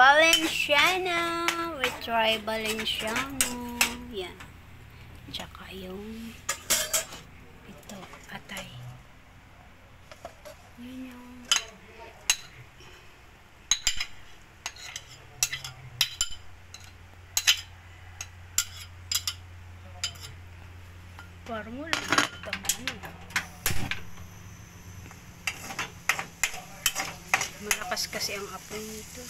Valenciano. We try Valenciano. Yan. Tsaka yung ito, atay. Yan yung parang wala malakas kasi ang apoy nito.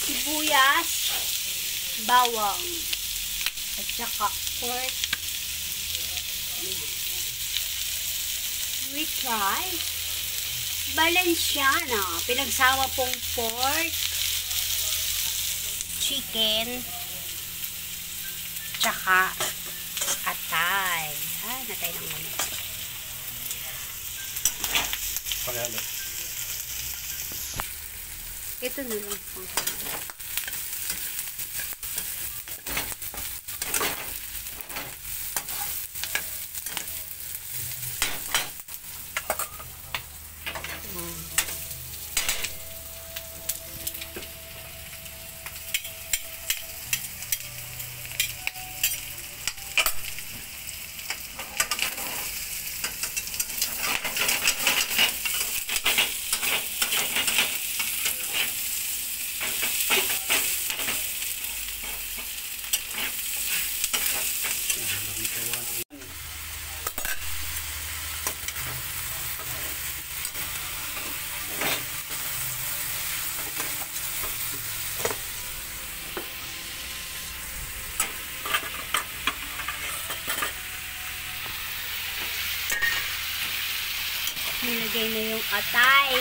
Sibuyas, bawang, at saka pork. We try Valenciana. Pinagsama pong pork, chicken, tsaka atay. Natay ng muna. Pagalo. Ito na lang. Nilagay na yung atay.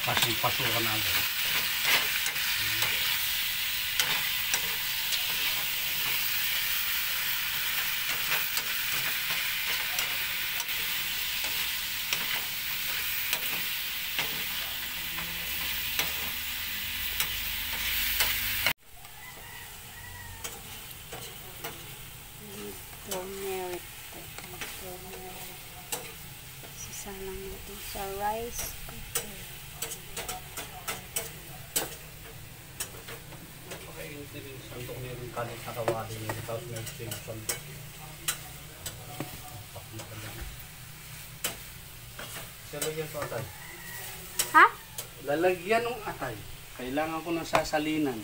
Pasok-pasukan na agad. Sasalang natin sa rice cooker. Napakainit na rin. Sandok na yung kalit na kawali niya. Tapos may sandok. Pakita lang. Lalagyan ko atay. Ha? Lalagyan ng atay. Kailangan ko ng sasalinan.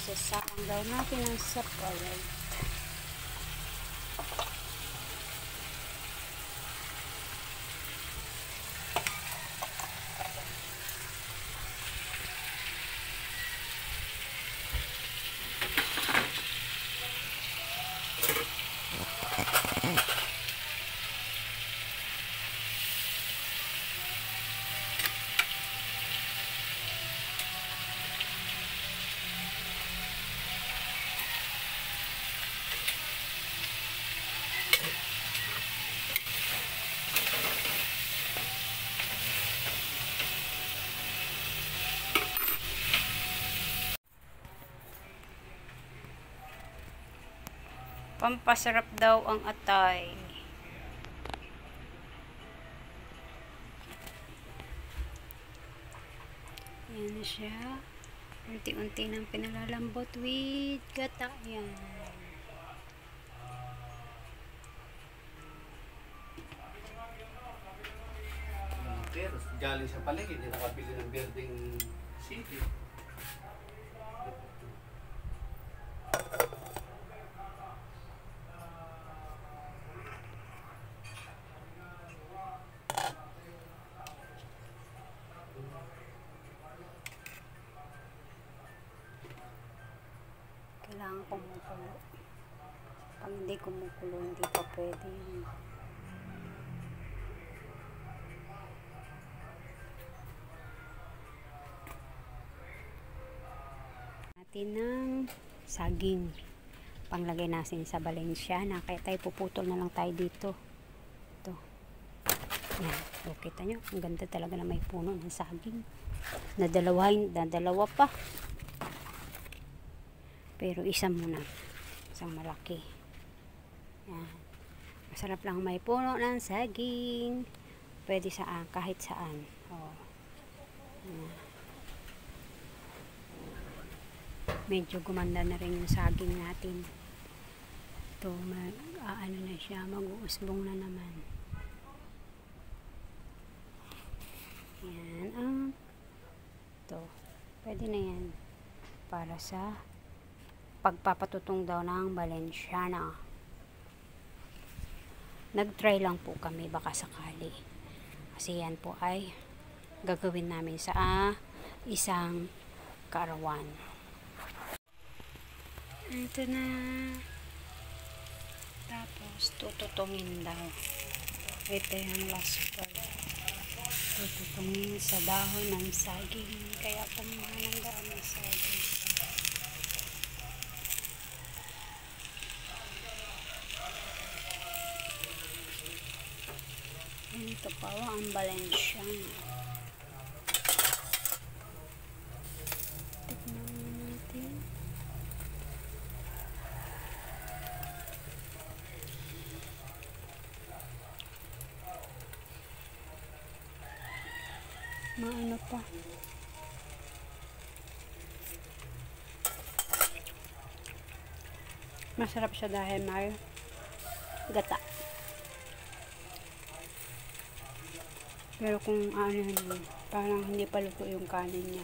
Sasalang daw natin ang separate. Pampasarap daw ang atay. Ayan na siya. Unti-unti nang pinalalambot with gata. Ayan. galing sa palengke, hindi nakabili ng building city. Kailangan kumukulo. Pag hindi kumukulo, hindi pa pwede yun. Natin ng saging. Panglagay natin sa Valenciana. Kaya tayo puputol na lang tayo dito. Ito. Yan. O, kita nyo. Ang ganda talaga na may puno ng saging. Nadalawa pa. Pero isa muna. Isang malaki. Yan. Masarap lang may puno ng saging. Pwede saan, kahit saan. O. Yan. Medyo gumanda na rin yung saging natin. Ito, ano na siya, mag-uusbong na naman. Yan, ito, pwede na yan. Para sa pagpapatutong daw ng Valenciana. Nag-try lang po kami, baka sakali. Kasi yan po ay gagawin namin sa isang karawan. Ito na. Tapos, tututungin daw. Ito yung last part. Tututungin sa dahon ng saging. Kaya pumahal ng dahon ng saging. Ito pa ang Valenciana. Tignan natin. Maano pa. Masarap siya dahil may gata. Pero kung ano, parang hindi pa luto yung kanin niya.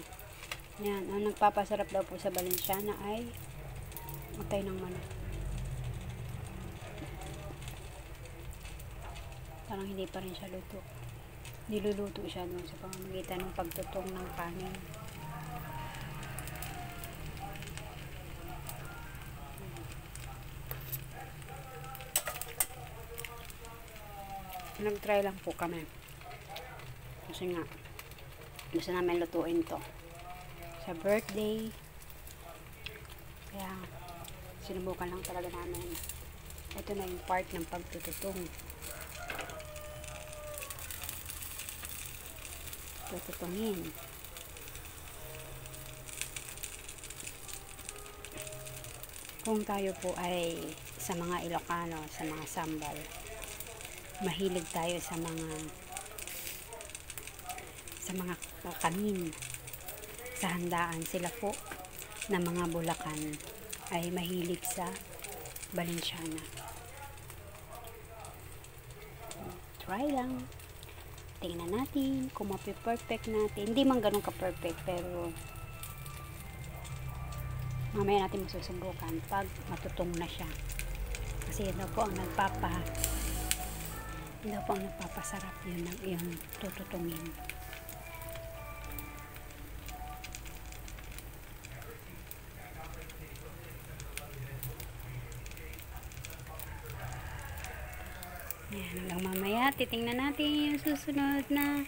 Yan, ang nagpapasarap daw po sa Valenciana ay utay ng manok. Parang hindi pa rin siya luto. Niluluto siya doon sa pamamagitan ng pagtutong ng kanin. Nag-try lang po kami. Kasi nga, gusto namin lutuin to sa birthday. Kaya, sinubukan lang talaga namin. Ito na yung part ng pagtututong. Tututungin. Kung tayo po ay sa mga Ilocano, sa mga sambal, mahilig tayo sa mga kanin. Sa handaan, sila po na mga Bulacan ay mahilig sa Valenciana. Try lang. Tingnan natin kung mapi-perfect natin. Hindi man ganun ka-perfect, pero mamaya natin masusubukan pag matutong na siya. Kasi yun po ang nagpapasarap yun ng iyong tututungin. Yan, hanggang mamaya titingnan natin yung susunod na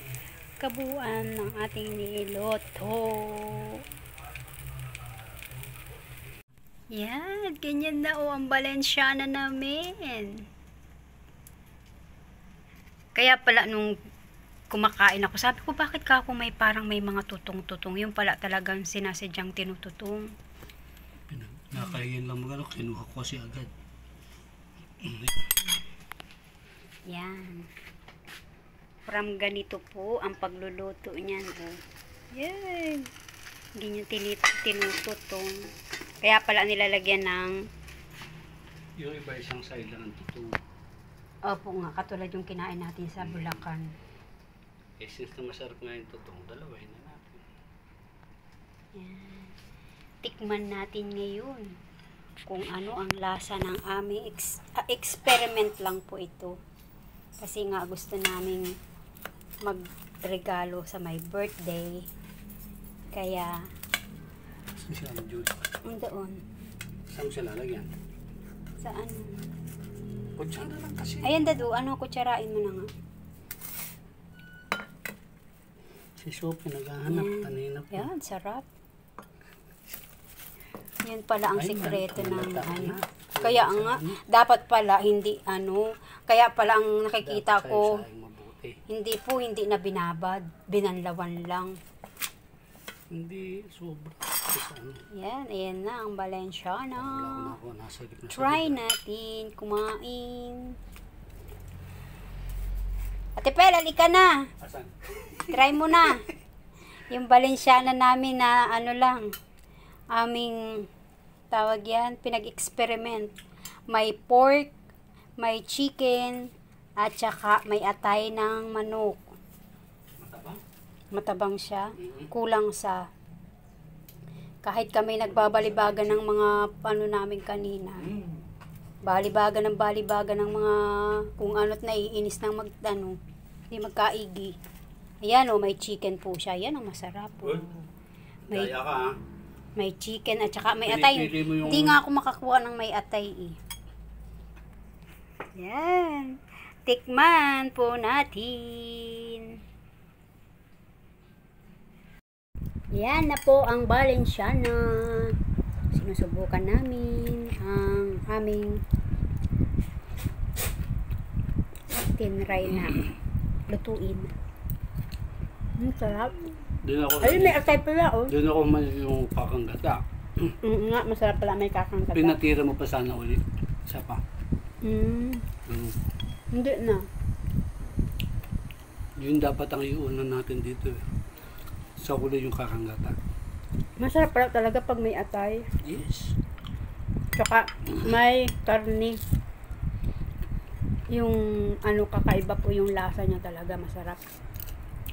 kabuuan ng ating niloto. Yan, ganyan na ang Valenciana namin. Kaya pala nung kumakain ako, sabi ko bakit ka ako may parang may mga tutong-tutong. Yung pala talagang sinasadyang tinututong. Nakain lang magano, kinuha ko kasi agad. Yan. From ganito po ang pagluluto niyan. Oh. Yan. Hindi niya tinututong. Kaya pala nilalagyan ng Yung iba isang side lang ang tutong. opo nga, katulad yung kinain natin sa Bulacan. Eh, since na masarap nga yung tutong, dalawahin na natin. Yan. Tikman natin ngayon kung ano ang lasa ng aming experiment lang po ito. Kasi nga gusto naming magregalo sa my birthday. Kaya, Saan siya ang juice? doon. Saan siya lalagyan? Saan? Kutsara lang kasi. Ayan, Dadu. Ano, kutsarain mo na nga. Si Sophie naghahanap kanina pa. Yan, sarap. Yan pala ang Ay, sikreto ng malata ano. na. Kaya nga, dapat pala hindi kaya pala ang nakikita Dapat ko, sa'yo mabuti. hindi na binabad, binanlawan lang. Hindi, sobra. Kasi ano, Yan, ayan na ang Valenciana. wala ko na ako, nasa gitna sa Try gitna. natin kumain. Ate Pel, halika na. Asan? Try mo na. Yung Valenciana namin na ano lang, aming tawag yan, pinag-experiment. May pork, may chicken, at saka may atay ng manok. Matabang? Matabang siya. Mhm. Kulang sa kahit kami nagbabalibagan ng mga ano namin kanina. Balibagan ng mga kung ano't naiinis ng hindi magkaigi. Ayan may chicken po siya. Yan ang masarap po. Good. May, Daya ka ha. may chicken at saka may atay. Pinipili mo yung- Hindi nga ako makakuha ng may atay eh. Yan. Tikman po natin. Yan na po ang Valenciana. Sinusubukan namin ang aming tinry na lutuin. Sarap. Doon ako, Ayun, may atay pala, oh. doon ako man yung kakanggata. Nga, masarap pala may kakangkata. Pinatira mo pa sana ulit. Isa pa. Hindi na. Yun dapat ang iunan natin dito eh. Sa kulay yung kakanggata. Masarap pala talaga pag may atay. Yes. Tsaka may karni. Yung kakaiba po yung lasa niya talaga, masarap.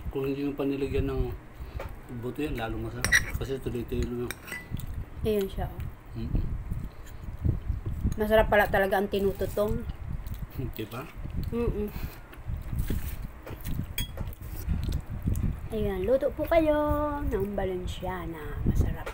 Kung hindi mo pa nilagyan ng buto yan, lalo masarap. Kasi tuloy-tuloy yung... Ayun siya, oh. Mm-mm. Masarap pala talaga ang tinututong. Diba? Ayan, luto po kayo ng Valenciana. Masarap.